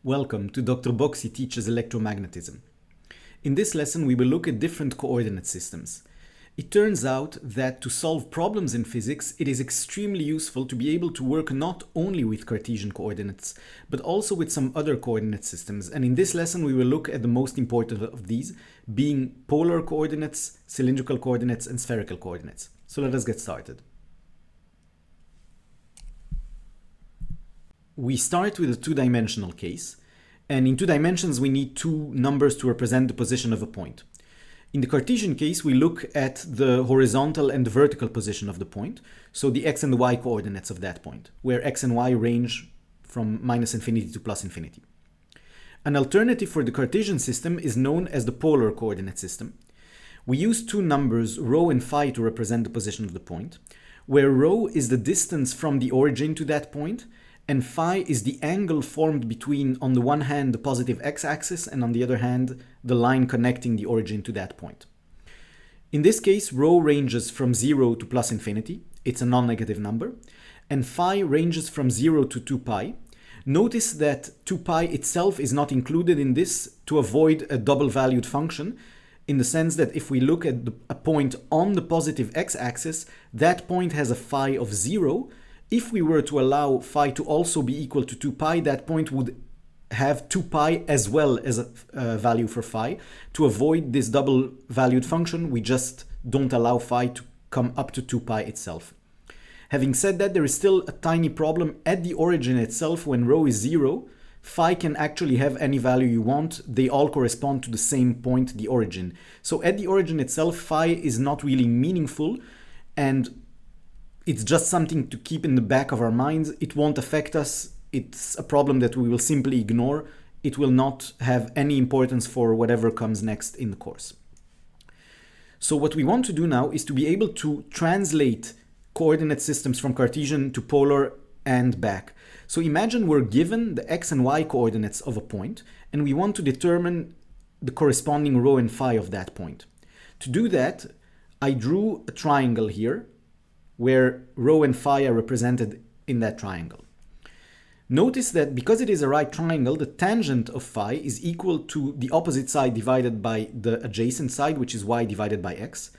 Welcome to Dr. Boxy Teaches Electromagnetism. In this lesson, we will look at different coordinate systems. It turns out that to solve problems in physics, it is extremely useful to be able to work not only with Cartesian coordinates, but also with some other coordinate systems. And in this lesson, we will look at the most important of these, being polar coordinates, cylindrical coordinates, and spherical coordinates. So let us get started. We start with a two-dimensional case, and in two dimensions we need two numbers to represent the position of a point. In the Cartesian case, we look at the horizontal and the vertical position of the point, so the x and the y coordinates of that point, where x and y range from -infinity to +infinity. An alternative for the Cartesian system is known as the polar coordinate system. We use two numbers, rho and phi, to represent the position of the point, where rho is the distance from the origin to that point, and phi is the angle formed between, on the one hand, the positive x-axis, and on the other hand, the line connecting the origin to that point. In this case, rho ranges from 0 to +infinity. It's a non-negative number. And phi ranges from 0 to 2 pi. Notice that 2 pi itself is not included in this to avoid a double-valued function, in the sense that if we look at a point on the positive x-axis, that point has a phi of 0. If we were to allow phi to also be equal to 2 pi, that point would have 2 pi as well as a value for phi. To avoid this double valued function, we just don't allow phi to come up to 2 pi itself. Having said that, there is still a tiny problem at the origin itself. When rho is 0, phi can actually have any value you want. They all correspond to the same point, the origin. So at the origin itself, phi is not really meaningful, and it's just something to keep in the back of our minds. It won't affect us. It's a problem that we will simply ignore. It will not have any importance for whatever comes next in the course. So what we want to do now is to be able to translate coordinate systems from Cartesian to polar and back. So imagine we're given the x and y coordinates of a point, and we want to determine the corresponding rho and phi of that point. To do that, I drew a triangle here, where rho and phi are represented in that triangle. Notice that because it is a right triangle, the tangent of phi is equal to the opposite side divided by the adjacent side, which is y divided by x.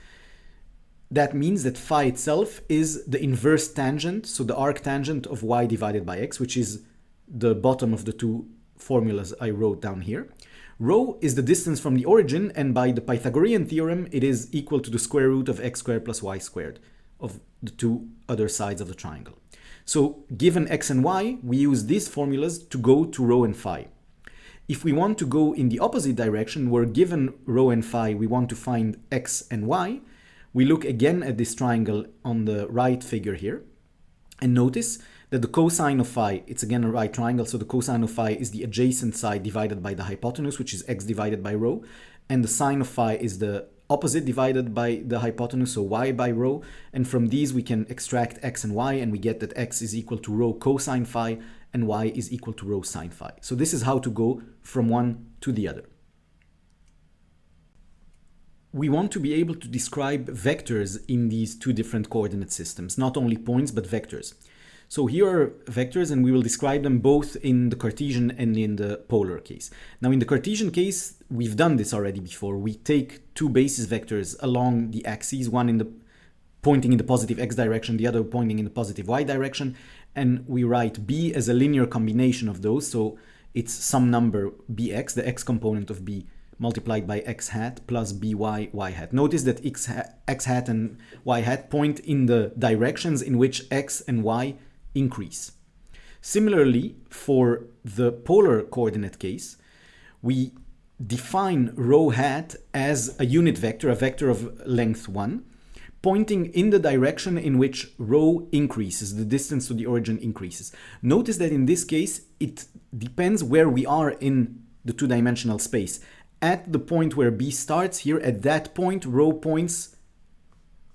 That means that phi itself is the inverse tangent, so the arctangent of y divided by x, which is the bottom of the two formulas I wrote down here. Rho is the distance from the origin, and by the Pythagorean theorem, it is equal to the square root of x squared plus y squared of the two other sides of the triangle. So given x and y, we use these formulas to go to rho and phi. If we want to go in the opposite direction, where given rho and phi, we want to find x and y, we look again at this triangle on the right figure here, and notice that the cosine of phi, it's again a right triangle, so the cosine of phi is the adjacent side divided by the hypotenuse, which is x divided by rho, and the sine of phi is the opposite divided by the hypotenuse, so y by rho, and from these we can extract x and y, and we get that x is equal to rho cosine phi and y is equal to rho sine phi. So this is how to go from one to the other. We want to be able to describe vectors in these two different coordinate systems, not only points but vectors. So here are vectors, and we will describe them both in the Cartesian and in the polar case. Now in the Cartesian case, we've done this already before. We take two basis vectors along the axes, one pointing in the positive x direction, the other pointing in the positive y direction, and we write b as a linear combination of those. So it's some number bx, the x component of b, multiplied by x hat plus by y hat. Notice that x hat and y hat point in the directions in which x and y increase. Similarly, for the polar coordinate case, we define rho hat as a unit vector, a vector of length 1, pointing in the direction in which rho increases, the distance to the origin increases. Notice that in this case, it depends where we are in the two-dimensional space. At the point where b starts here, at that point, rho points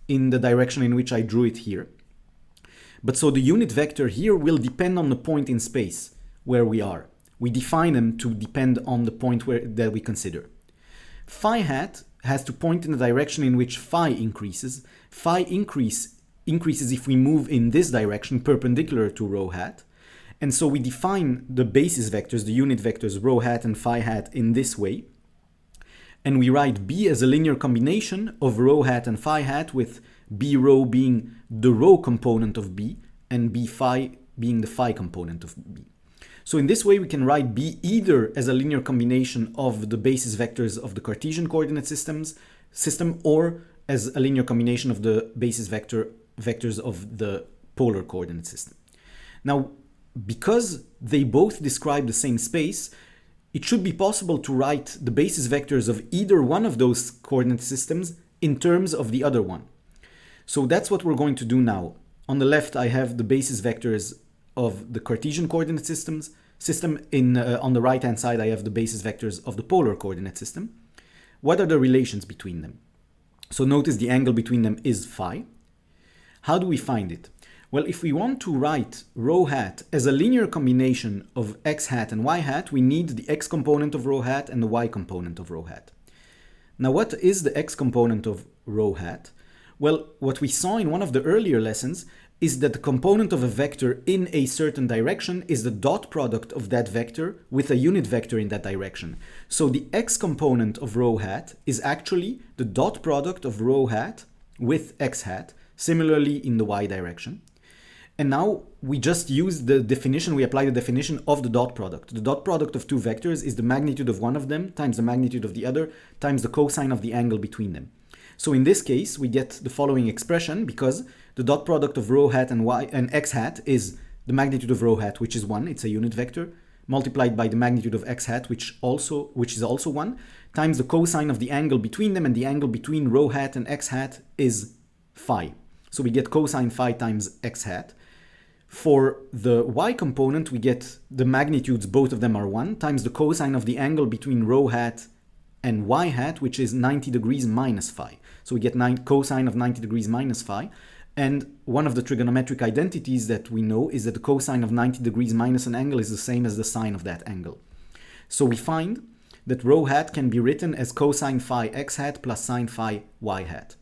in the direction in which I drew it here. But so the unit vector here will depend on the point in space where we are. We define them to depend on the point that we consider. Phi hat has to point in the direction in which phi increases. Phi increases if we move in this direction perpendicular to rho hat. And so we define the basis vectors, the unit vectors rho hat and phi hat, in this way. And we write B as a linear combination of rho hat and phi hat, with B rho being the rho component of B and B phi being the phi component of B. So in this way, we can write B either as a linear combination of the basis vectors of the Cartesian coordinate system or as a linear combination of the basis vectors of the polar coordinate system. Now, because they both describe the same space, it should be possible to write the basis vectors of either one of those coordinate systems in terms of the other one. So that's what we're going to do now. On the left, I have the basis vectors of the Cartesian coordinate system. On the right-hand side, I have the basis vectors of the polar coordinate system. What are the relations between them? So notice the angle between them is phi. How do we find it? Well, if we want to write rho hat as a linear combination of x hat and y hat, we need the x component of rho hat and the y component of rho hat. Now, what is the x component of rho hat? Well, what we saw in one of the earlier lessons is that the component of a vector in a certain direction is the dot product of that vector with a unit vector in that direction. So the x component of rho hat is actually the dot product of rho hat with x hat, similarly in the y direction. And now we just use the definition, we apply the definition of the dot product. The dot product of two vectors is the magnitude of one of them times the magnitude of the other times the cosine of the angle between them. So in this case, we get the following expression, because the dot product of rho hat and x hat is the magnitude of rho hat, which is 1, it's a unit vector, multiplied by the magnitude of x hat, which is also 1, times the cosine of the angle between them, and the angle between rho hat and x hat is phi. So we get cosine phi times x hat. For the y component, we get the magnitudes, both of them are 1, times the cosine of the angle between rho hat and y hat, which is 90 degrees minus phi. So we get cosine of 90 degrees minus phi. And one of the trigonometric identities that we know is that the cosine of 90 degrees minus an angle is the same as the sine of that angle. So we find that rho hat can be written as cosine phi x hat plus sine phi y hat.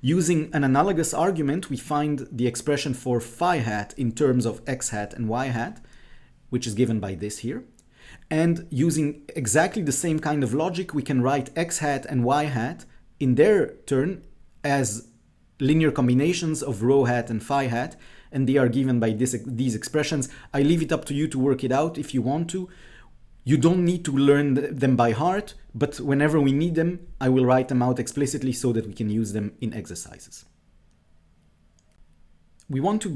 Using an analogous argument, we find the expression for phi hat in terms of x hat and y hat, which is given by this here. And using exactly the same kind of logic, we can write x hat and y hat in their turn as linear combinations of rho hat and phi hat, and they are given by these expressions. I leave it up to you to work it out if you want to. You don't need to learn them by heart, but whenever we need them, I will write them out explicitly so that we can use them in exercises. We want to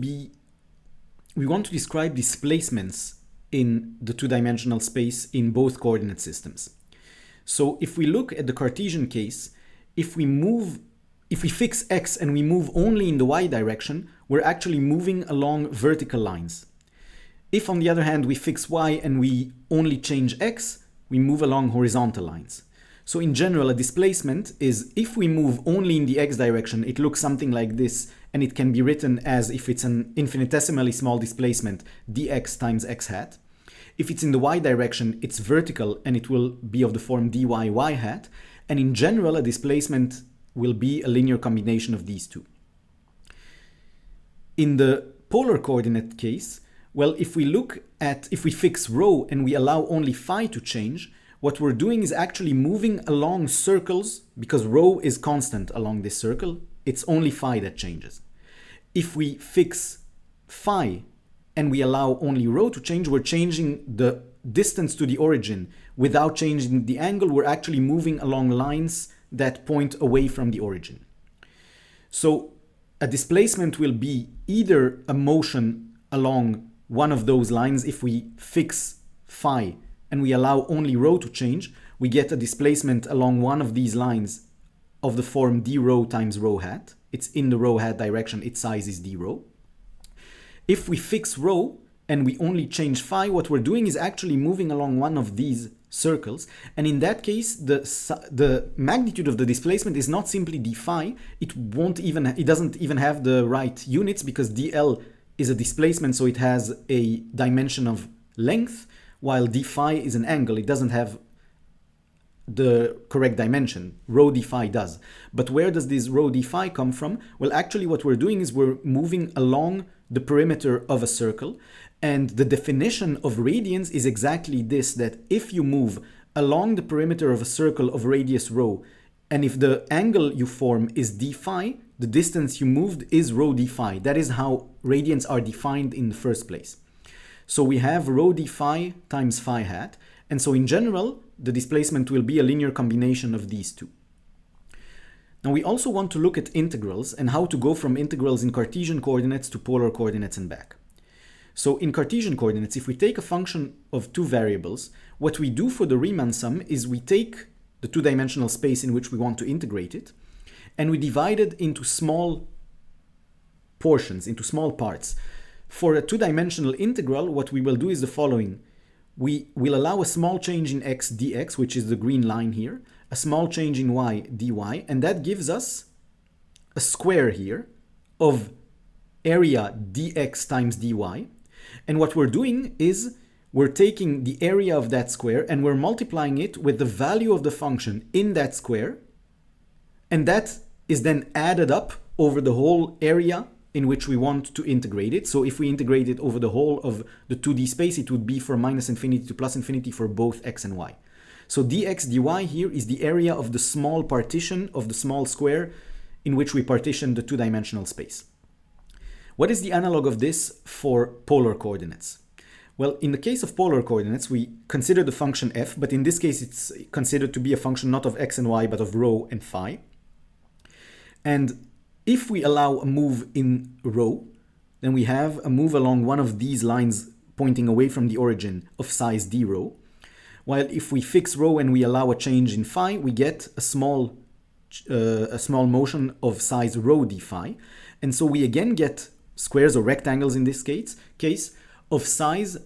describe displacements in the two-dimensional space in both coordinate systems. So if we look at the Cartesian case, if we fix x and we move only in the y direction, we're actually moving along vertical lines. If, on the other hand, we fix y and we only change x, we move along horizontal lines. So in general, a displacement is, if we move only in the x direction, it looks something like this, and it can be written as, if it's an infinitesimally small displacement, dx times x hat. If it's in the y direction, it's vertical, and it will be of the form dy y hat. And in general, a displacement will be a linear combination of these two. In the polar coordinate case, well, if we fix rho and we allow only phi to change, what we're doing is actually moving along circles, because rho is constant along this circle, it's only phi that changes. If we fix phi and we allow only rho to change, we're changing the distance to the origin. Without changing the angle, we're actually moving along lines that point away from the origin. So a displacement will be either a motion along one of those lines. If we fix phi and we allow only rho to change, we get a displacement along one of these lines of the form d rho times rho hat. It's in the rho hat direction, its size is d rho. If we fix rho and we only change phi, what we're doing is actually moving along one of these circles, and in that case the magnitude of the displacement is not simply d phi. It doesn't even have the right units, because dl is a displacement, so it has a dimension of length, while d phi is an angle. It doesn't have the correct dimension. Rho d phi does. But where does this rho d phi come from? Well, actually what we're doing is we're moving along the perimeter of a circle. And the definition of radians is exactly this, that if you move along the perimeter of a circle of radius rho, and if the angle you form is d phi, the distance you moved is rho d phi. That is how radians are defined in the first place. So we have rho d phi times phi hat. And so in general, the displacement will be a linear combination of these two. Now we also want to look at integrals and how to go from integrals in Cartesian coordinates to polar coordinates and back. So in Cartesian coordinates, if we take a function of two variables, what we do for the Riemann sum is we take the two-dimensional space in which we want to integrate it, and we divide it into small portions, into small parts. For a two-dimensional integral, what we will do is the following. We will allow a small change in x dx, which is the green line here, a small change in y dy, and that gives us a square here of area dx times dy. And what we're doing is we're taking the area of that square and we're multiplying it with the value of the function in that square, and that is then added up over the whole area in which we want to integrate it. So if we integrate it over the whole of the 2D space, it would be from minus infinity to plus infinity for both x and y. So dx dy here is the area of the small partition of the small square in which we partition the two-dimensional space. What is the analog of this for polar coordinates? Well, in the case of polar coordinates, we consider the function f, but in this case it's considered to be a function not of x and y, but of rho and phi. And if we allow a move in rho, then we have a move along one of these lines pointing away from the origin of size d rho. While if we fix rho and we allow a change in phi, we get a small motion of size rho d phi. And so we again get squares or rectangles in this case of size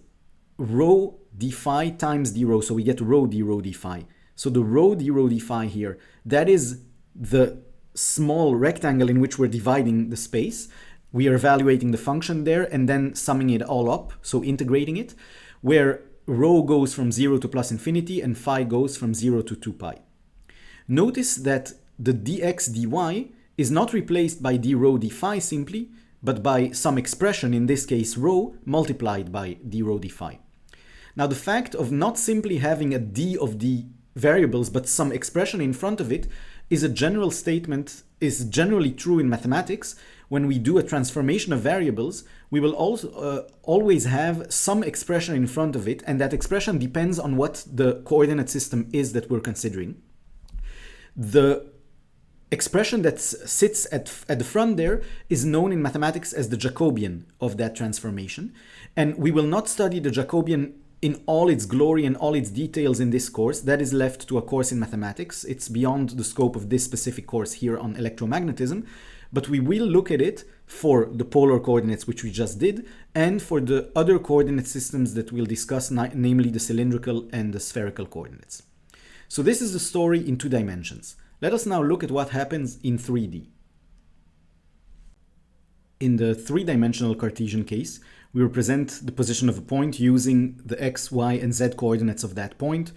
rho d phi times d rho. So we get rho d phi. So the rho d phi here, that is the small rectangle in which we're dividing the space. We are evaluating the function there and then summing it all up, so integrating it, where rho goes from 0 to plus infinity and phi goes from 0 to 2 pi. Notice that the dx dy is not replaced by d rho d phi simply, but by some expression, in this case rho, multiplied by d rho d phi. Now the fact of not simply having a d of the variables but some expression in front of it is a general statement, is generally true in mathematics. When we do a transformation of variables, we will also always have some expression in front of it, and that expression depends on what the coordinate system is that we're considering. The expression that sits at the front there is known in mathematics as the Jacobian of that transformation, and we will not study the Jacobian in all its glory and all its details in this course. That is left to a course in mathematics. It's beyond the scope of this specific course here on electromagnetism, but we will look at it for the polar coordinates, which we just did, and for the other coordinate systems that we'll discuss, namely the cylindrical and the spherical coordinates. So this is the story in 2 dimensions. Let us now look at what happens in 3D. In the 3-dimensional Cartesian case, we represent the position of a point using the x, y, and z coordinates of that point,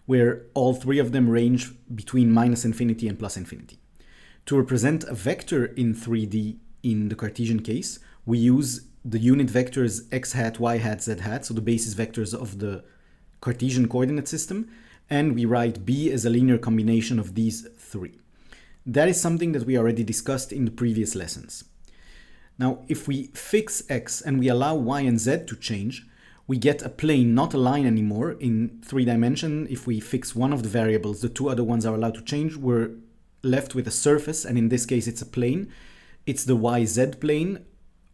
where all three of them range between minus infinity and plus infinity. To represent a vector in 3D in the Cartesian case, we use the unit vectors x hat, y hat, z hat, so the basis vectors of the Cartesian coordinate system, and we write B as a linear combination of these three. That is something that we already discussed in the previous lessons. Now, if we fix x and we allow y and z to change, we get a plane, not a line anymore. In 3 dimension, if we fix one of the variables, the two other ones are allowed to change. We're left with a surface, and in this case it's a plane. It's the yz plane,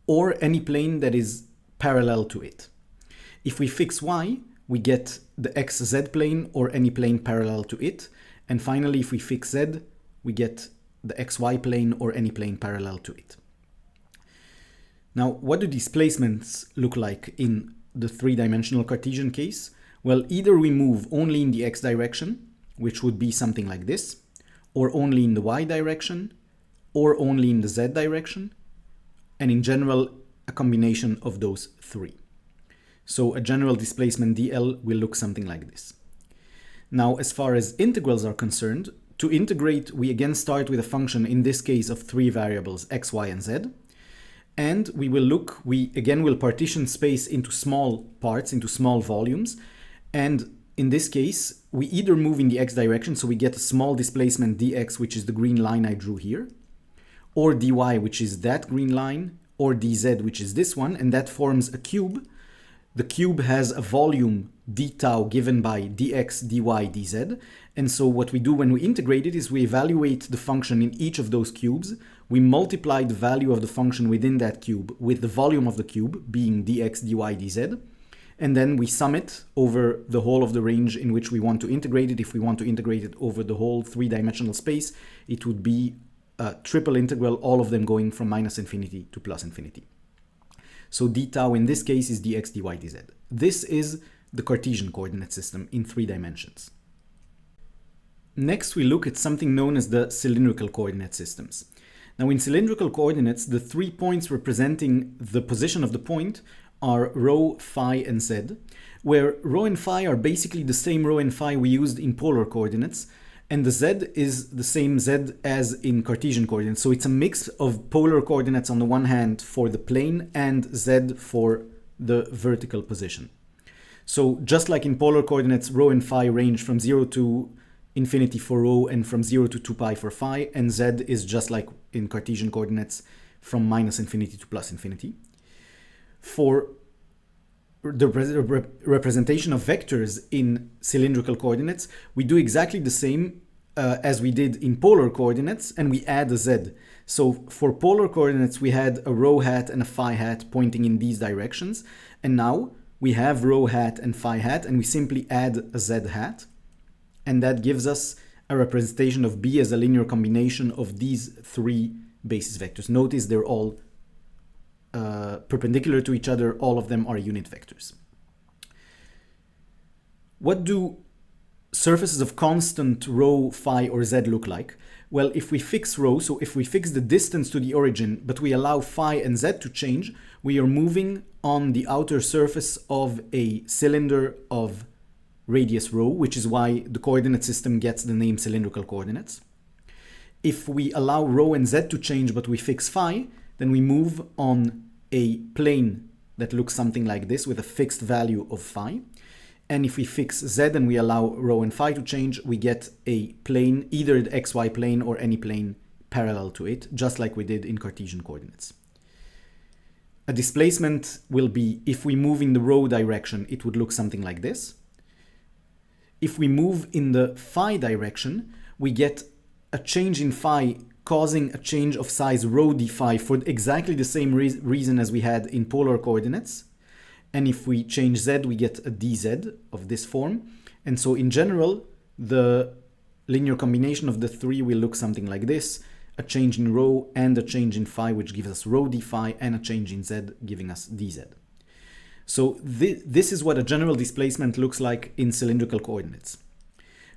or any plane that is parallel to it. If we fix y, we get the xz plane, or any plane parallel to it. And finally, if we fix z, we get the xy plane, or any plane parallel to it. Now, what do displacements look like in the 3-dimensional Cartesian case? Well, either we move only in the x direction, which would be something like this, or only in the y direction, or only in the z direction, and in general, a combination of those three. So a general displacement dl will look something like this. Now, as far as integrals are concerned, to integrate, we again start with a function, in this case of 3 variables, x, y, and z. And we again will partition space into small parts, into small volumes. And in this case, we either move in the x direction, so we get a small displacement dx, which is the green line I drew here, or dy, which is that green line, or dz, which is this one, and that forms a cube. The cube has a volume d tau given by dx, dy, dz. And so what we do when we integrate it is we evaluate the function in each of those cubes. We multiply the value of the function within that cube with the volume of the cube, being dx, dy, dz. And then we sum it over the whole of the range in which we want to integrate it. If we want to integrate it over the whole three-dimensional space, it would be a triple integral, all of them going from minus infinity to plus infinity. So d tau in this case is dx, dy, dz. This is the Cartesian coordinate system in 3 dimensions. Next, we look at something known as the cylindrical coordinate systems. Now, in cylindrical coordinates, the 3 points representing the position of the point are rho, phi, and z, where rho and phi are basically the same rho and phi we used in polar coordinates, and the z is the same z as in Cartesian coordinates. So it's a mix of polar coordinates on the one hand for the plane and z for the vertical position. So just like in polar coordinates, rho and phi range from 0 to infinity for rho and from 0 to 2 pi for phi, and z is just like in Cartesian coordinates from minus infinity to plus infinity. For the representation of vectors in cylindrical coordinates, we do exactly the same as we did in polar coordinates, and we add a z. So for polar coordinates, we had a rho hat and a phi hat pointing in these directions, and now we have rho hat and phi hat, and we simply add a z hat, and that gives us a representation of B as a linear combination of these 3 basis vectors. Notice they're all perpendicular to each other, all of them are unit vectors. What do surfaces of constant rho, phi, or z look like? Well, if we fix rho, so if we fix the distance to the origin, but we allow phi and z to change, we are moving on the outer surface of a cylinder of radius rho, which is why the coordinate system gets the name cylindrical coordinates. If we allow rho and z to change, but we fix phi, then we move on a plane that looks something like this with a fixed value of phi. And if we fix z and we allow rho and phi to change, we get a plane, either the xy plane or any plane parallel to it, just like we did in Cartesian coordinates. A displacement will be, if we move in the rho direction, it would look something like this. If we move in the phi direction, we get a change in phi causing a change of size rho d phi for exactly the same reason as we had in polar coordinates. And if we change z, we get a dz of this form. And so in general, the linear combination of the 3 will look something like this: a change in rho and a change in phi, which gives us rho d phi, and a change in z giving us dz. So this is what a general displacement looks like in cylindrical coordinates.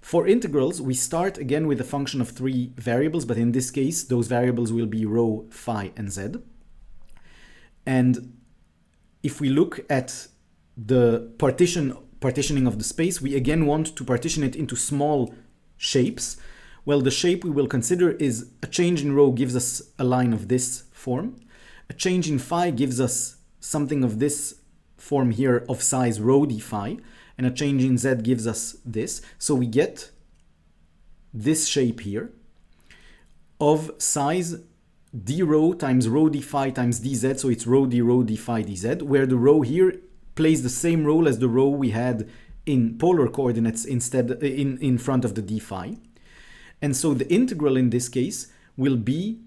For integrals, we start again with a function of 3 variables, but in this case, those variables will be rho, phi, and z. And if we look at the partitioning of the space, we again want to partition it into small shapes. Well, the shape we will consider is a change in rho gives us a line of this form. A change in phi gives us something of this form here of size rho d phi, and a change in z gives us this. So we get this shape here of size d rho times rho d phi times dz, so it's rho d phi dz, where the rho here plays the same role as the rho we had in polar coordinates instead in front of the d phi. And so the integral in this case will be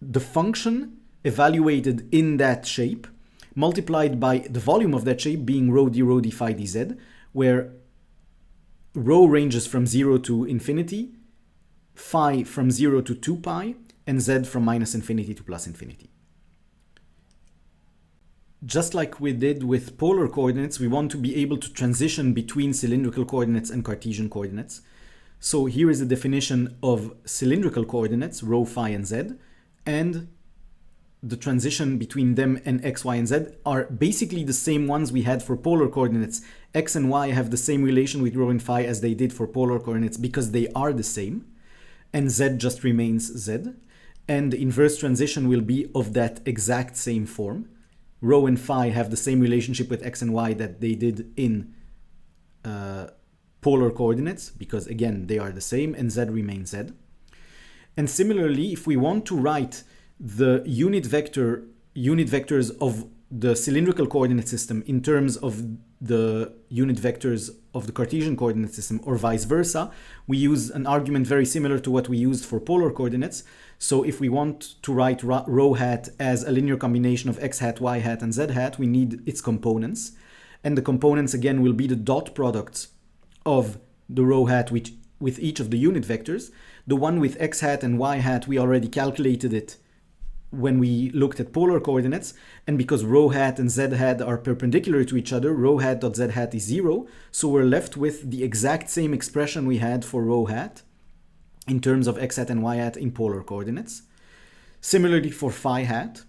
the function evaluated in that shape multiplied by the volume of that shape being rho d phi dz, where rho ranges from 0 to infinity, phi from 0 to 2 pi, and z from minus infinity to plus infinity. Just like we did with polar coordinates, we want to be able to transition between cylindrical coordinates and Cartesian coordinates. So here is the definition of cylindrical coordinates, rho, phi, and z, and the transition between them and x, y, and z are basically the same ones we had for polar coordinates. X and y have the same relation with rho and phi as they did for polar coordinates because they are the same, and z just remains z. and the inverse transition will be of that exact same form. Rho and phi have the same relationship with x and y that they did in polar coordinates, because again they are the same, and z remains z. And similarly, if we want to write the unit vectors of the cylindrical coordinate system in terms of the unit vectors of the Cartesian coordinate system, or vice versa, we use an argument very similar to what we used for polar coordinates. So if we want to write rho hat as a linear combination of x hat, y hat, and z hat, we need its components. And the components again will be the dot products of the rho hat with each of the unit vectors. The one with x hat and y hat, we already calculated it when we looked at polar coordinates, and because rho hat and z hat are perpendicular to each other, rho hat dot z hat is 0, so we're left with the exact same expression we had for rho hat in terms of x hat and y hat in polar coordinates. Similarly for phi hat.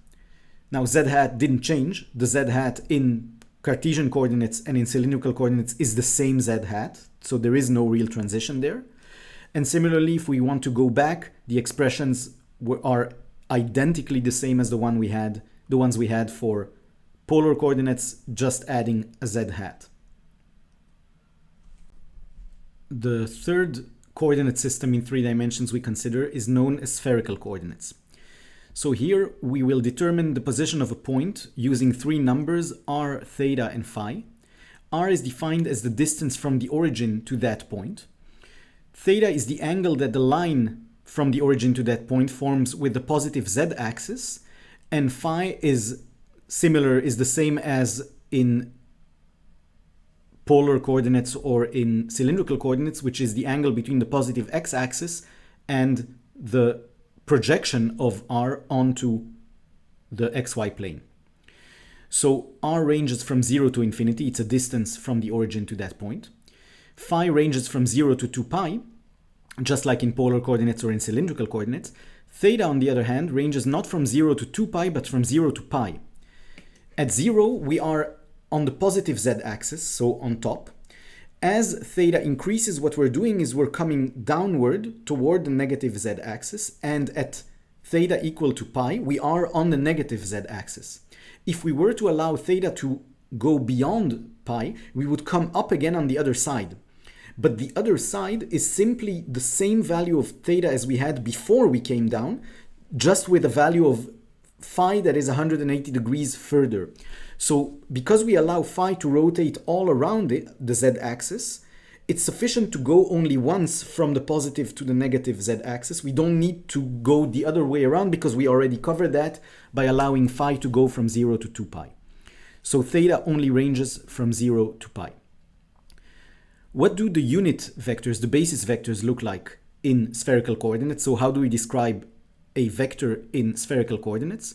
Now z hat didn't change. The z hat in Cartesian coordinates and in cylindrical coordinates is the same z hat, so there is no real transition there. And similarly, if we want to go back, the expressions are identically the same as the ones we had for polar coordinates, just adding a z hat. The third coordinate system in 3 dimensions we consider is known as spherical coordinates. So here we will determine the position of a point using 3 numbers, r, theta, and phi. R is defined as the distance from the origin to that point. Theta is the angle that the line from the origin to that point forms with the positive z-axis, and phi is the same as in polar coordinates or in cylindrical coordinates, which is the angle between the positive x-axis and the projection of r onto the xy plane. So r ranges from 0 to infinity, it's a distance from the origin to that point. Phi ranges from 0 to 2 pi, just like in polar coordinates or in cylindrical coordinates. Theta, on the other hand, ranges not from 0 to 2 pi, but from 0 to pi. At 0, we are on the positive z-axis, so on top. As theta increases, what we're doing is we're coming downward toward the negative z-axis, and at theta equal to pi, we are on the negative z-axis. If we were to allow theta to go beyond pi, we would come up again on the other side. But the other side is simply the same value of theta as we had before we came down, just with a value of phi that is 180 degrees further. So because we allow phi to rotate all around it, the z-axis, it's sufficient to go only once from the positive to the negative z-axis. We don't need to go the other way around because we already covered that by allowing phi to go from 0 to 2 pi. So theta only ranges from 0 to pi. What do the unit vectors, the basis vectors, look like in spherical coordinates? So how do we describe a vector in spherical coordinates?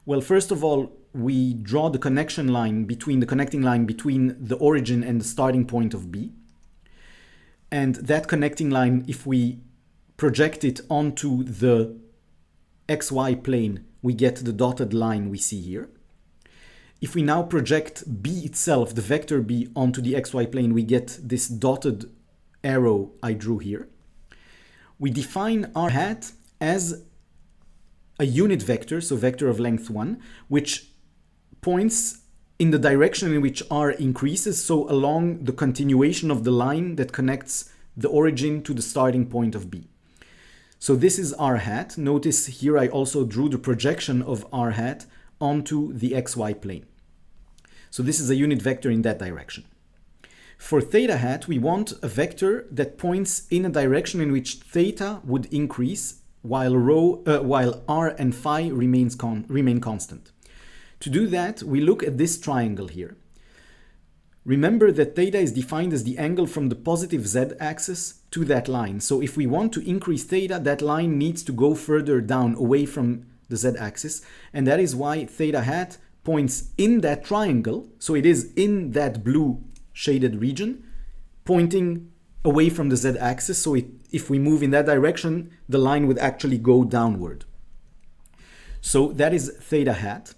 Well, first of all, we draw the connecting line between the origin and the starting point of B. And that connecting line, if we project it onto the xy plane, we get the dotted line we see here. If we now project B itself, the vector B, onto the xy plane, we get this dotted arrow I drew here. We define r hat as a unit vector, so vector of length 1, which points in the direction in which r increases, so along the continuation of the line that connects the origin to the starting point of B. So this is r hat. Notice here I also drew the projection of r hat onto the xy plane. So this is a unit vector in that direction. For theta hat, we want a vector that points in a direction in which theta would increase while r and phi remain constant. To do that, we look at this triangle here. Remember that theta is defined as the angle from the positive z-axis to that line. So if we want to increase theta, that line needs to go further down away from the z-axis, and that is why theta hat points in that triangle, so it is in that blue shaded region, pointing away from the z-axis, so if we move in that direction, the line would actually go downward. So that is theta hat.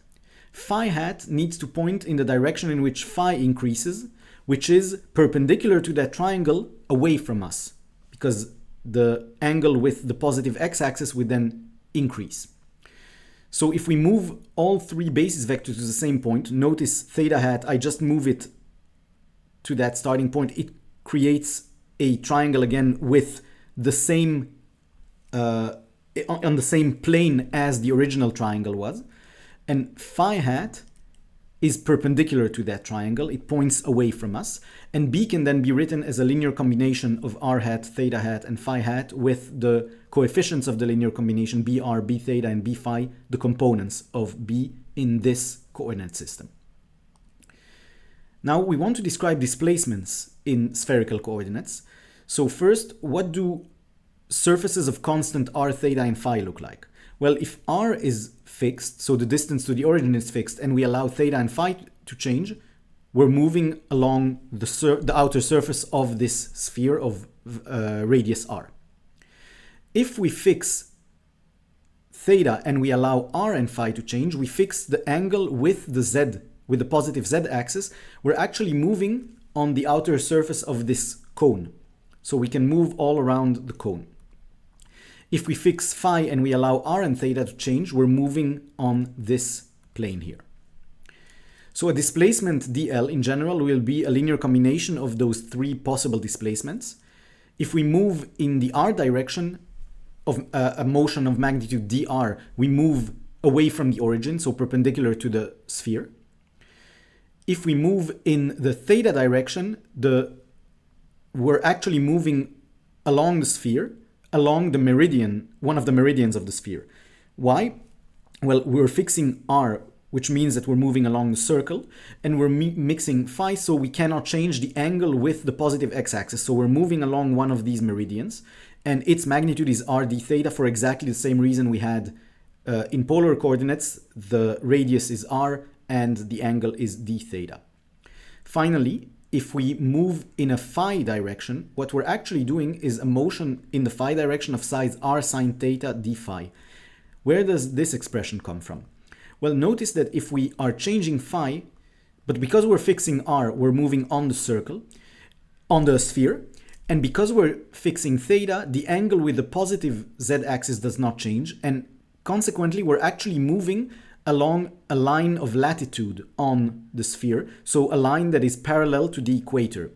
Phi hat needs to point in the direction in which phi increases, which is perpendicular to that triangle away from us, because the angle with the positive x-axis would then increase. So if we move all three basis vectors to the same point, notice theta hat, I just move it to that starting point. It creates a triangle again with the same, on the same plane as the original triangle was. And phi hat is perpendicular to that triangle. It points away from us. And B can then be written as a linear combination of r hat, theta hat, and phi hat with the coefficients of the linear combination br, b theta, and b phi, the components of B in this coordinate system. Now we want to describe displacements in spherical coordinates. So first, what do surfaces of constant r, theta, and phi look like? Well, if r is fixed, so the distance to the origin is fixed, and we allow theta and phi to change, we're moving along the outer surface of this sphere of radius r. If we fix theta and we allow r and phi to change, we fix the angle with the z, with the positive z-axis. We're actually moving on the outer surface of this cone. So we can move all around the cone. If we fix phi and we allow r and theta to change, we're moving on this plane here. So a displacement dl in general will be a linear combination of those three possible displacements. If we move in the r direction of a motion of magnitude dr, we move away from the origin, so perpendicular to the sphere. If we move in the theta direction, we're actually moving along the sphere, along the meridian, one of the meridians of the sphere. Why? Well, we're fixing r, which means that we're moving along the circle, and we're mixing phi, so we cannot change the angle with the positive x-axis. So we're moving along one of these meridians, and its magnitude is r d theta for exactly the same reason we had in polar coordinates. The radius is r, and the angle is d theta. Finally, if we move in a phi direction, what we're actually doing is a motion in the phi direction of size r sine theta d phi. Where does this expression come from? Well, notice that if we are changing phi, but because we're fixing r, we're moving on the circle, on the sphere, and because we're fixing theta, the angle with the positive z-axis does not change, and consequently, we're actually moving along a line of latitude on the sphere, so a line that is parallel to the equator.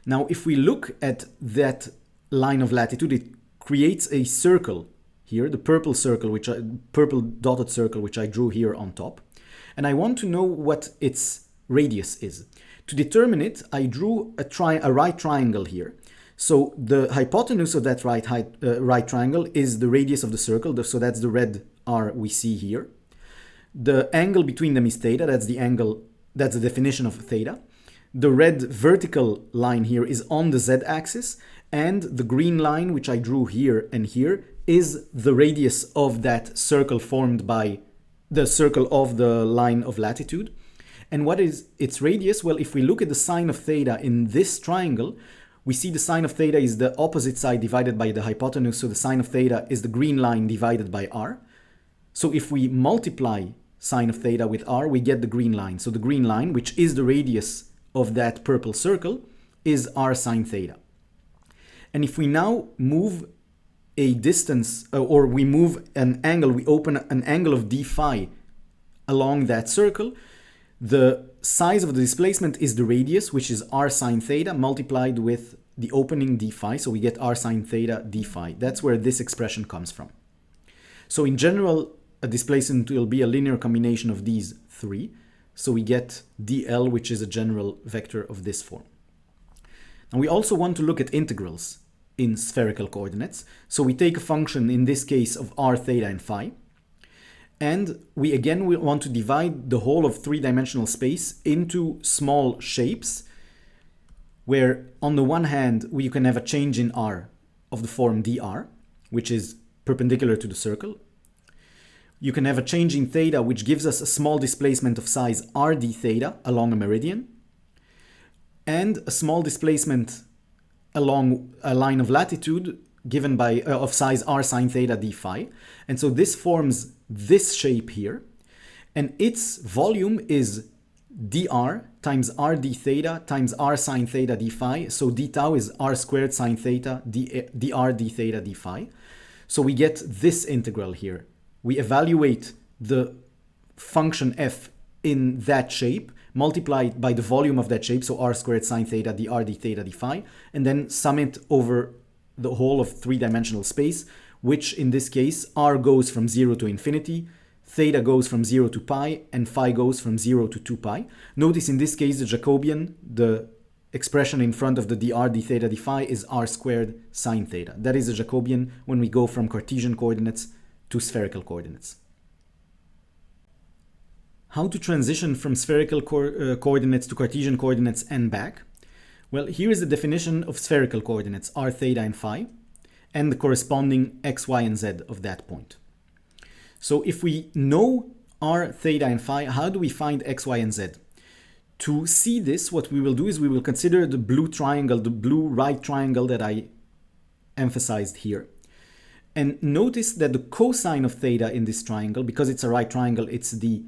Now, if we look at that line of latitude, it creates a circle here, the purple circle, purple dotted circle, which I drew here on top. And I want to know what its radius is. To determine it, I drew a right triangle here. So the hypotenuse of that right triangle is the radius of the circle, so that's the red r we see here. The angle between them is theta, that's the definition of theta. The red vertical line here is on the z-axis, and the green line, which I drew here and here, is the radius of that circle formed by the circle of the line of latitude. And what is its radius? Well, if we look at the sine of theta in this triangle, we see the sine of theta is the opposite side divided by the hypotenuse, so the sine of theta is the green line divided by r. So if we multiply sine of theta with r, we get the green line. So the green line, which is the radius of that purple circle, is r sine theta. And if we now move a distance, or we move an angle, we open an angle of d phi along that circle, the size of the displacement is the radius, which is r sine theta, multiplied with the opening d phi, so we get r sine theta d phi. That's where this expression comes from. So in general, a displacement will be a linear combination of these three. So we get dl, which is a general vector of this form. And we also want to look at integrals in spherical coordinates. So we take a function, in this case, of r, theta, and phi. And we want to divide the whole of three-dimensional space into small shapes, where on the one hand, you can have a change in r of the form dr, which is perpendicular to the circle. You can have a change in theta, which gives us a small displacement of size r d theta along a meridian, and a small displacement along a line of latitude given by of size r sine theta d phi. And so this forms this shape here, and its volume is dr times r d theta times r sine theta d phi. So d tau is r squared sine theta dr d theta d phi. So we get this integral here. We evaluate the function f in that shape, multiply it by the volume of that shape, so r squared sine theta dr d theta d phi, and then sum it over the whole of three-dimensional space, which in this case r goes from 0 to infinity, theta goes from 0 to pi, and phi goes from 0 to 2 pi. Notice in this case the Jacobian, the expression in front of the dr d theta d phi, is r squared sine theta. That is the Jacobian when we go from Cartesian coordinates to spherical coordinates. How to transition from spherical coordinates to Cartesian coordinates and back? Well, here is the definition of spherical coordinates, r, theta, and phi, and the corresponding x, y, and z of that point. So if we know r, theta, and phi, how do we find x, y, and z? To see this, what we will do is we will consider the blue triangle, the blue right triangle that I emphasized here. And notice that the cosine of theta in this triangle, because it's a right triangle, it's the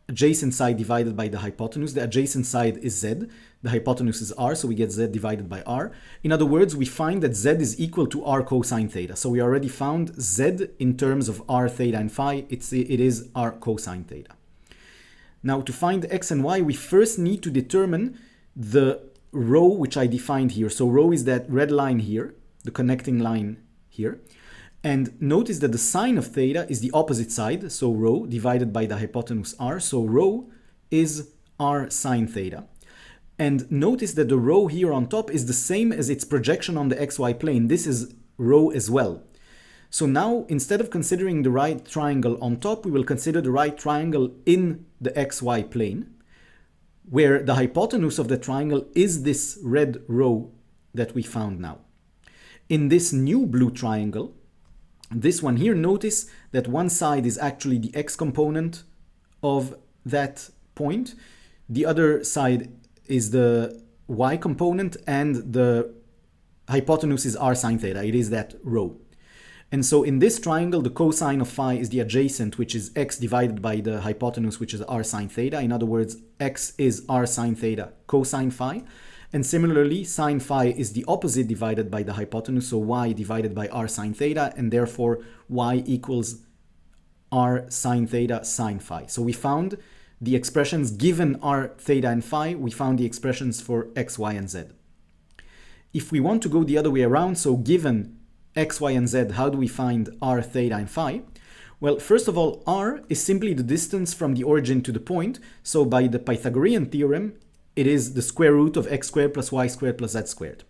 adjacent side divided by the hypotenuse. The adjacent side is z, the hypotenuse is r, so we get z divided by r. In other words, we find that z is equal to r cosine theta. So we already found z in terms of r, theta, and phi. It is r cosine theta. Now to find x and y, we first need to determine the rho which I defined here. So rho is that red line here, the connecting line here. And notice that the sine of theta is the opposite side, so rho divided by the hypotenuse r. So rho is r sine theta. And notice that the rho here on top is the same as its projection on the xy plane. This is rho as well. So now, instead of considering the right triangle on top, we will consider the right triangle in the xy plane, where the hypotenuse of the triangle is this red rho that we found now. In this new blue triangle, this one here, notice that one side is actually the x component of that point. The other side is the y component, and the hypotenuse is r sine theta. It is that rho. And so in this triangle, the cosine of phi is the adjacent, which is x divided by the hypotenuse, which is r sine theta. In other words, x is r sine theta cosine phi. And similarly, sine phi is the opposite divided by the hypotenuse, so y divided by r sine theta, and therefore y equals r sine theta sine phi. So we found the expressions given r, theta, and phi. We found the expressions for x, y, and z. If we want to go the other way around, so given x, y, and z, how do we find r, theta, and phi? Well, first of all, r is simply the distance from the origin to the point. So by the Pythagorean theorem, it is the square root of x squared plus y squared plus z squared.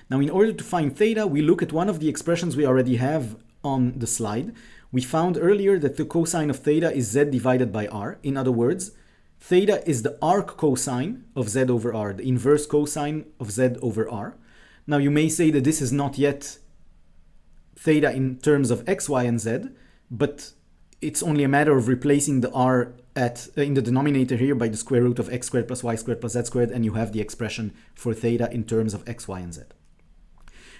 Now, in order to find theta, we look at one of the expressions we already have on the slide. We found earlier that the cosine of theta is z divided by r. In other words, theta is the arc cosine of z over r, the inverse cosine of z over r. Now, you may say that this is not yet theta in terms of x, y, and z, but it's only a matter of replacing the r in the denominator here by the square root of x squared plus y squared plus z squared, and you have the expression for theta in terms of x, y, and z.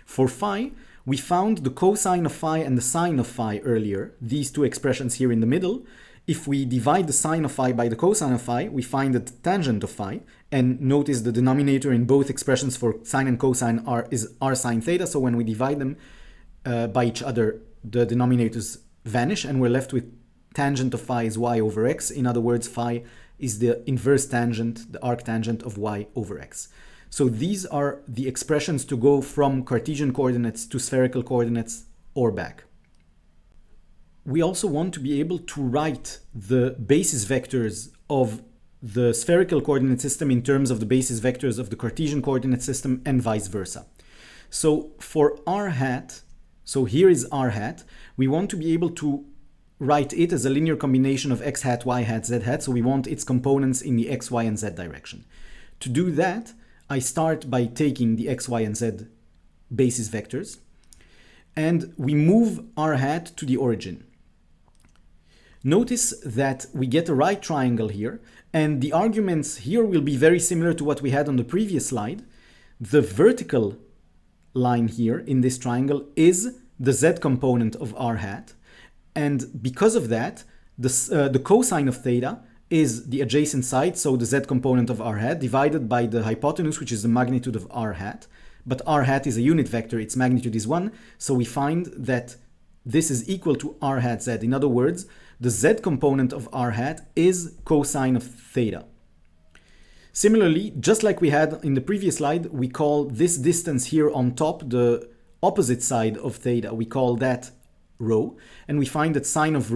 For phi, we found the cosine of phi and the sine of phi earlier, these two expressions here in the middle. If we divide the sine of phi by the cosine of phi, we find the tangent of phi. And notice the denominator in both expressions for sine and cosine is r sine theta. So when we divide them by each other, the denominators vanish, and we're left with tangent of phi is y over x. In other words, phi is the inverse tangent, the arctangent of y over x. So these are the expressions to go from Cartesian coordinates to spherical coordinates or back. We also want to be able to write the basis vectors of the spherical coordinate system in terms of the basis vectors of the Cartesian coordinate system, and vice versa. So for r hat, so here is r hat, we want to be able to write it as a linear combination of x hat, y hat, z hat, so we want its components in the x, y, and z direction. To do that, I start by taking the x, y, and z basis vectors, and we move r hat to the origin. Notice that we get a right triangle here, and the arguments here will be very similar to what we had on the previous slide. The vertical line here in this triangle is the z component of r hat, and because of that, the cosine of theta is the adjacent side, so the z component of r hat, divided by the hypotenuse, which is the magnitude of r hat. But r hat is a unit vector, its magnitude is 1, so we find that this is equal to r hat z. In other words, the z component of r hat is cosine of theta. Similarly, just like we had in the previous slide, we call this distance here on top the opposite side of theta. We call that rho, and we find that sine of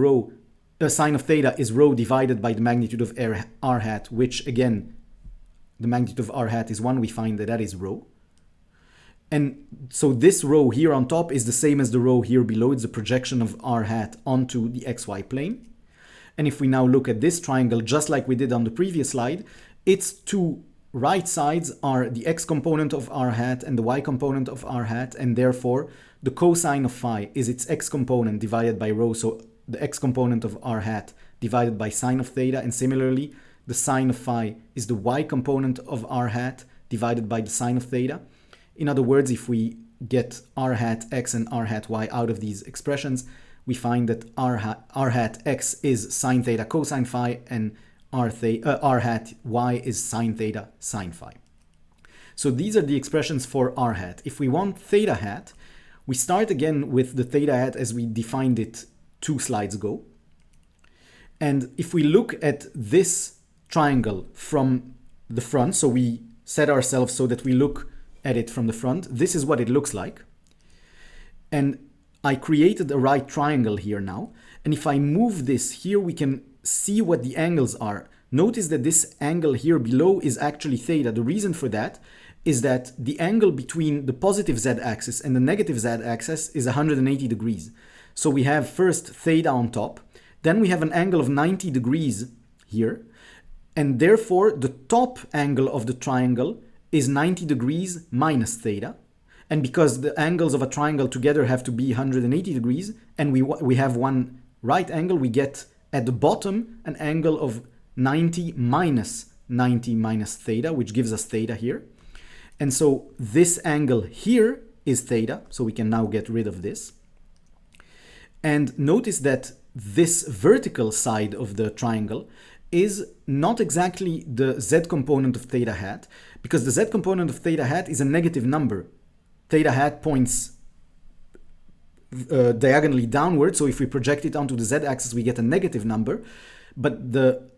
theta is rho divided by the magnitude of r hat, which again, the magnitude of r hat is 1. We find that that is rho. And so this rho here on top is the same as the rho here below. It's the projection of r hat onto the xy plane. And if we now look at this triangle, just like we did on the previous slide, its two right sides are the x component of r hat and the y component of r hat, and therefore the cosine of phi is its x component divided by rho, so the x component of r hat divided by sine of theta, and similarly the sine of phi is the y component of r hat divided by the sine of theta. In other words, if we get r hat x and r hat y out of these expressions, we find that r hat x is sine theta cosine phi, and r hat y is sine theta sine phi. So these are the expressions for r hat. If we want theta hat, we start again with the theta hat as we defined it 2 slides ago. And if we look at this triangle from the front, so we set ourselves so that we look at it from the front, this is what it looks like. And I created a right triangle here now. And if I move this here, we can see what the angles are. Notice that this angle here below is actually theta. The reason for that is that the angle between the positive z-axis and the negative z-axis is 180 degrees. So we have first theta on top, then we have an angle of 90 degrees here, and therefore the top angle of the triangle is 90 degrees minus theta. And because the angles of a triangle together have to be 180 degrees, and we have one right angle, we get at the bottom an angle of 90 minus theta, which gives us theta here. And so this angle here is theta, so we can now get rid of this. And notice that this vertical side of the triangle is not exactly the z component of theta hat, because the z component of theta hat is a negative number. Theta hat points diagonally downward, so if we project it onto the z-axis, we get a negative number. But the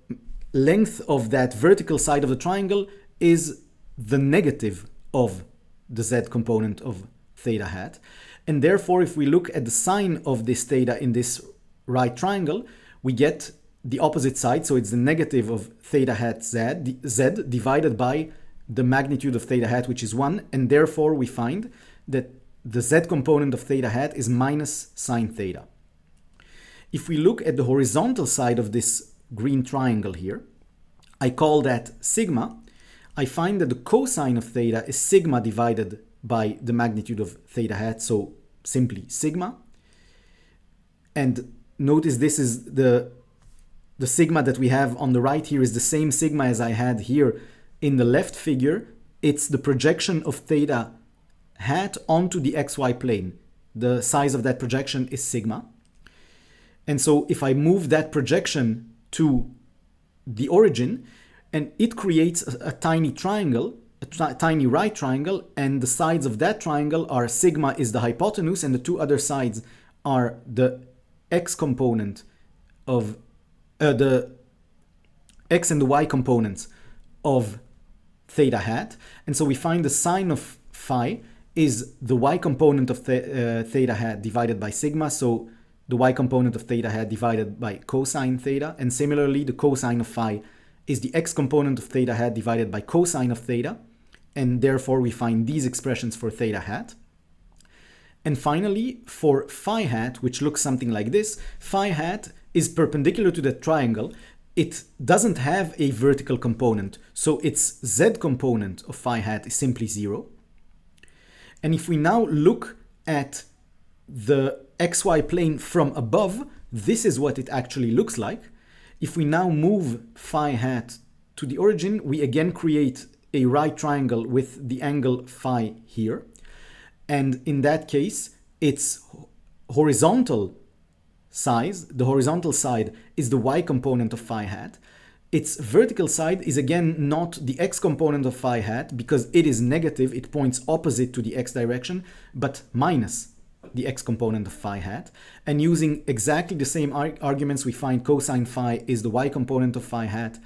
length of that vertical side of the triangle is the negative of the z component of theta hat. And therefore, if we look at the sine of this theta in this right triangle, we get the opposite side. So it's the negative of theta hat z divided by the magnitude of theta hat, which is 1. And therefore, we find that the z component of theta hat is minus sine theta. If we look at the horizontal side of this green triangle here, I call that sigma. I find that the cosine of theta is sigma divided by the magnitude of theta hat, so simply sigma. And notice this is the sigma that we have on the right here is the same sigma as I had here in the left figure. It's the projection of theta hat onto the xy plane. The size of that projection is sigma. And so if I move that projection to the origin, and it creates a tiny triangle, a tiny right triangle, and the sides of that triangle are sigma is the hypotenuse, and the two other sides are the x component of the x and the y components of theta hat. And so we find the sine of phi is the y component of theta hat divided by sigma, so the y component of theta hat divided by cosine theta, and similarly the cosine of phi is the x component of theta hat divided by cosine of theta, and therefore we find these expressions for theta hat. And finally, for phi hat, which looks something like this, phi hat is perpendicular to the triangle. It doesn't have a vertical component, so its z component of phi hat is simply 0. And if we now look at the xy plane from above, this is what it actually looks like. If we now move phi hat to the origin, we again create a right triangle with the angle phi here. And in that case, its horizontal size, the horizontal side is the y component of phi hat. Its vertical side is again not the x component of phi hat because it is negative, it points opposite to the x direction, but minus the x component of phi hat, and using exactly the same arguments, we find cosine phi is the y component of phi hat,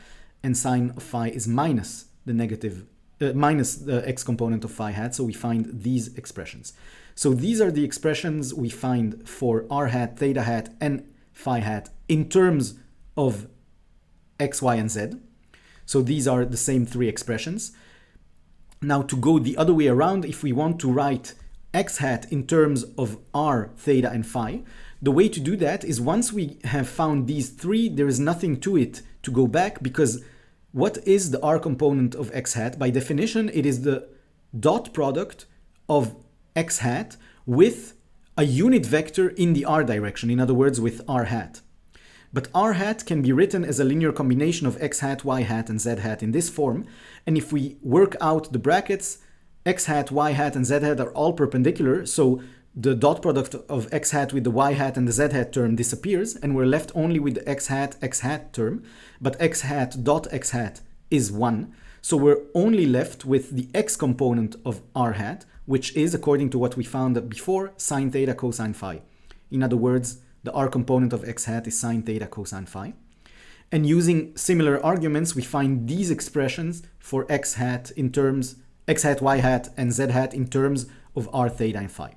and sine of phi is minus the x component of phi hat, so we find these expressions. So these are the expressions we find for r hat, theta hat, and phi hat in terms of x, y, and z. So these are the same three expressions. Now to go the other way around, if we want to write x hat in terms of r, theta, and phi, the way to do that is once we have found these three, there is nothing to it to go back, because what is the r component of x hat? By definition, it is the dot product of x hat with a unit vector in the r direction, in other words, with r hat. But r hat can be written as a linear combination of x hat, y hat, and z hat in this form. And if we work out the brackets, x hat, y hat, and z hat are all perpendicular, so the dot product of x hat with the y hat and the z hat term disappears, and we're left only with the x hat term, but x hat dot x hat is 1. So we're only left with the x component of r hat, which is, according to what we found before, sine theta cosine phi. In other words, the r component of x hat is sine theta cosine phi. And using similar arguments, we find these expressions for x hat in terms, x hat, y hat, and z hat in terms of r, theta, and phi.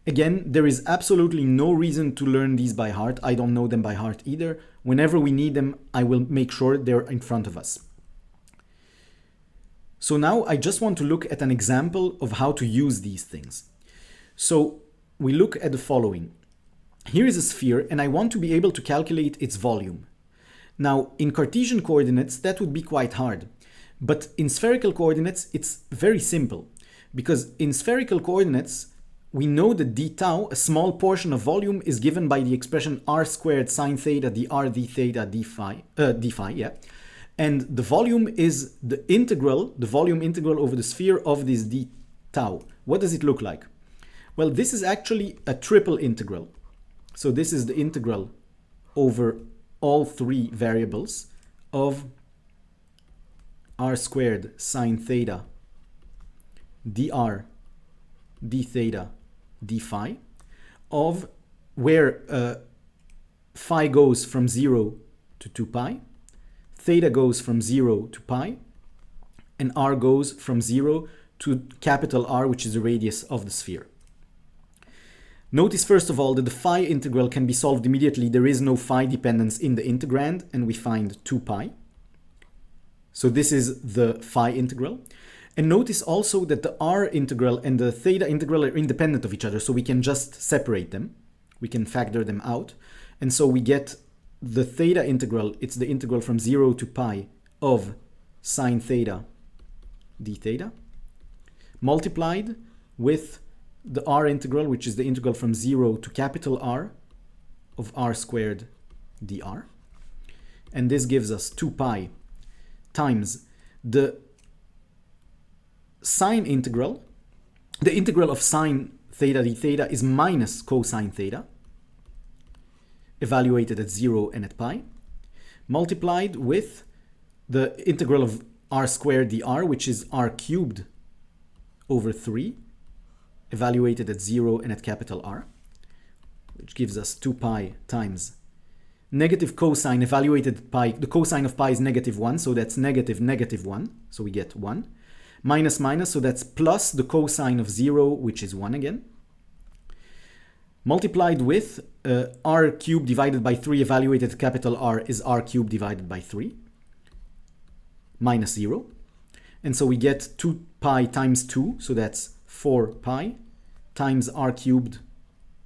Again, there is absolutely no reason to learn these by heart. I don't know them by heart either. Whenever we need them, I will make sure they're in front of us. So now I just want to look at an example of how to use these things. So we look at the following. Here is a sphere, and I want to be able to calculate its volume. Now, in Cartesian coordinates, that would be quite hard. But in spherical coordinates, it's very simple. Because in spherical coordinates, we know that d tau, a small portion of volume, is given by the expression r squared sine theta dr d theta d phi, yeah. And the volume is the volume integral over the sphere of this d tau. What does it look like? Well, this is actually a triple integral. So this is the integral over all three variables of r squared sine theta dr d theta d phi, of where phi goes from 0 to 2 pi, theta goes from 0 to pi, and r goes from 0 to capital R, which is the radius of the sphere. Notice first of all that the phi integral can be solved immediately. There is no phi dependence in the integrand, and we find 2 pi. So this is the phi integral. And notice also that the r integral and the theta integral are independent of each other, so we can just separate them. We can factor them out. And so we get the theta integral, it's the integral from 0 to pi of sine theta d theta, multiplied with the r integral, which is the integral from 0 to capital R of r squared dr. And this gives us 2 pi times the sine integral. The integral of sine theta d theta is minus cosine theta, evaluated at 0 and at pi, multiplied with the integral of r squared dr, which is r cubed over 3, evaluated at 0 and at capital R, which gives us 2 pi times negative cosine evaluated at pi. The cosine of pi is -1, so that's negative 1, so we get 1. Minus minus, so that's plus the cosine of 0, which is 1 again. Multiplied with r cubed divided by 3 evaluated at capital R is r cubed divided by 3, minus 0. And so we get 2 pi times 2, so that's 4 pi times r cubed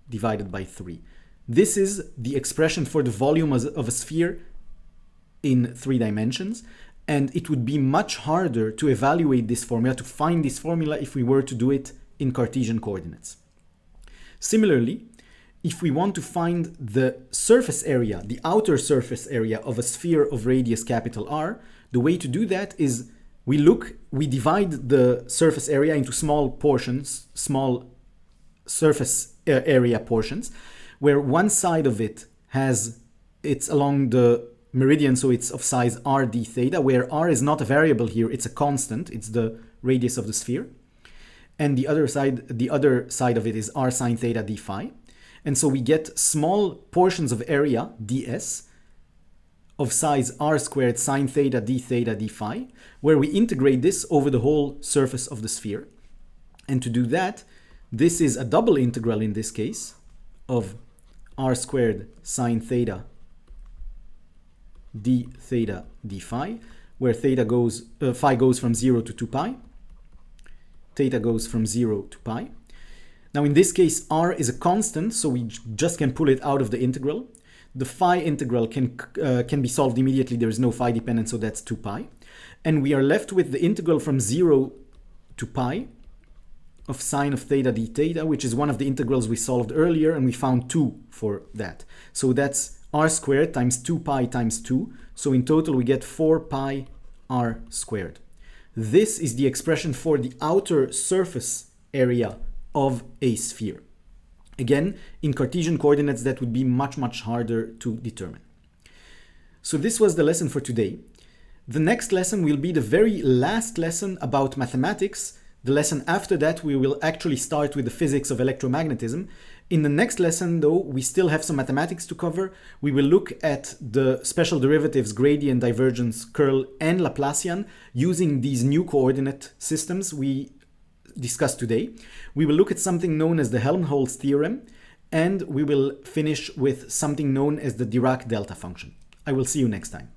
divided by 3. This is the expression for the volume of a sphere in 3 dimensions. And it would be much harder to evaluate this formula, to find this formula, if we were to do it in Cartesian coordinates. Similarly, if we want to find the surface area, the outer surface area of a sphere of radius capital R, the way to do that is we divide the surface area into small portions, small surface area portions, where one side of it it's along the meridian, so it's of size r d theta, where r is not a variable here, it's a constant, it's the radius of the sphere. and the other side of it is r sine theta d phi. And so we get small portions of area ds of size r squared sine theta d phi, where we integrate this over the whole surface of the sphere. And to do that, this is a double integral in this case of r squared sine theta d phi, where phi goes from 0 to 2 pi, theta goes from 0 to pi. Now in this case, r is a constant, so we just can pull it out of the integral. The phi integral can be solved immediately. There is no phi dependence, so that's 2 pi. And we are left with the integral from 0 to pi of sine of theta d theta, which is one of the integrals we solved earlier, and we found 2 for that. So that's r squared times 2 pi times 2. So in total, we get 4 pi r squared. This is the expression for the outer surface area of a sphere. Again, in Cartesian coordinates, that would be much, much harder to determine. So this was the lesson for today. The next lesson will be the very last lesson about mathematics. The lesson after that, we will actually start with the physics of electromagnetism. In the next lesson, though, we still have some mathematics to cover. We will look at the special derivatives, gradient, divergence, curl, and Laplacian using these new coordinate systems we discussed today. We will look at something known as the Helmholtz theorem, and we will finish with something known as the Dirac delta function. I will see you next time.